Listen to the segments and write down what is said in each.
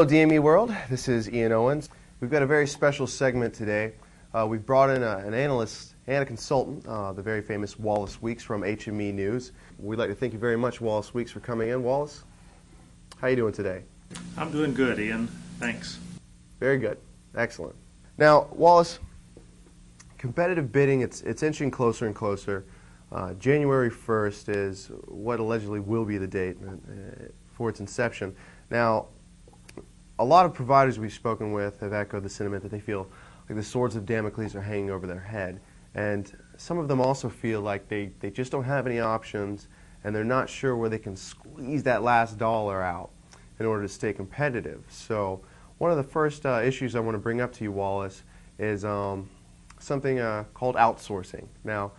Hello DME world, this is Ian Owens. We've got a very special segment today. We've brought in an analyst and a consultant, the very famous Wallace Weeks from HME News. We'd like to thank you very much, Wallace Weeks, for coming in. Wallace, how are you doing today? I'm doing good, Ian. Thanks. Very good. Excellent. Now, Wallace, competitive bidding, it's inching closer and closer. January 1st is what allegedly will be the date for its inception. Now, a lot of providers we've spoken with have echoed the sentiment that they feel like the swords of Damocles are hanging over their head. And some of them also feel like they just don't have any options and they're not sure where they can squeeze that last dollar out in order to stay competitive. So one of the first issues I want to bring up to you, Wallace, is something called outsourcing. Now,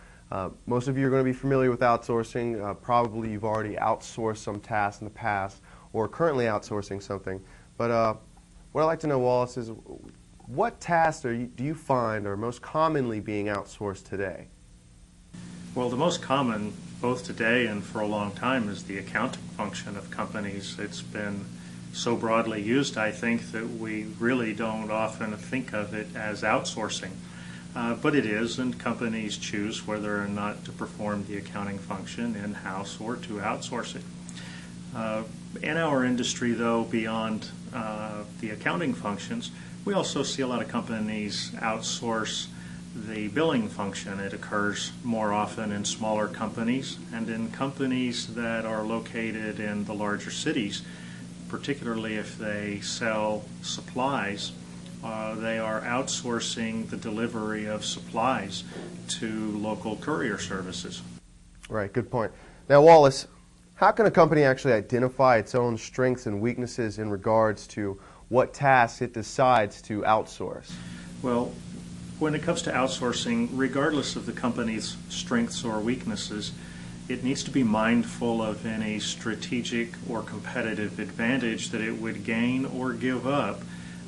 most of you are going to be familiar with outsourcing. Probably you've already outsourced some tasks in the past or currently outsourcing something. But what I'd like to know, Wallace, is what tasks do you find are most commonly being outsourced today? Well, the most common, both today and for a long time, is the accounting function of companies. It's been so broadly used, I think, that we really don't often think of it as outsourcing. But it is, and companies choose whether or not to perform the accounting function in-house or to outsource it. In our industry, though, beyond the accounting functions, we also see a lot of companies outsource the billing function. It occurs more often in smaller companies and in companies that are located in the larger cities, particularly if they sell supplies. They are outsourcing the delivery of supplies to local courier services. Right, good point. Now, Wallace, how can a company actually identify its own strengths and weaknesses in regards to what tasks it decides to outsource? Well, when it comes to outsourcing, regardless of the company's strengths or weaknesses, it needs to be mindful of any strategic or competitive advantage that it would gain or give up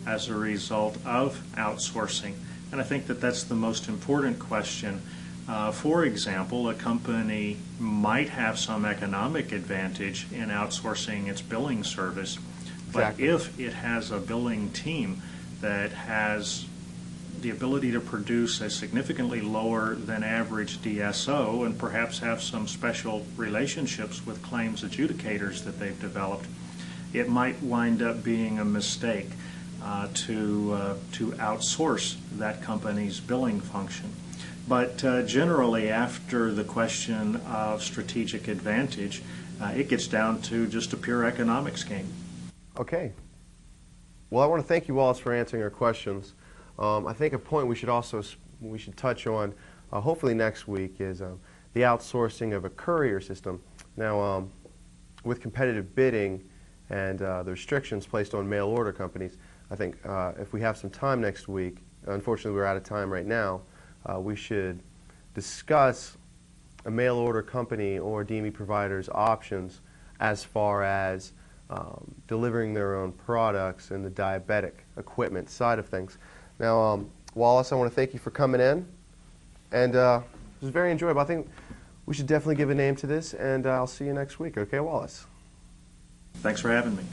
as a result of outsourcing. And I think that that's the most important question. For example, a company might have some economic advantage in outsourcing its billing service, but if it has a billing team that has the ability to produce a significantly lower than average DSO and perhaps have some special relationships with claims adjudicators that they've developed, it might wind up being a mistake to outsource that company's billing function. But generally, after the question of strategic advantage, it gets down to just a pure economics game. Okay. Well, I want to thank you, Wallace, for answering our questions. I think a point we should touch on, hopefully next week, is the outsourcing of a courier system. Now, with competitive bidding and the restrictions placed on mail order companies, I think if we have some time next week, unfortunately we're out of time right now, we should discuss a mail order company or DME provider's options as far as delivering their own products and the diabetic equipment side of things. Now, Wallace, I want to thank you for coming in, and it was very enjoyable. I think we should definitely give a name to this, and I'll see you next week. Okay, Wallace? Thanks for having me.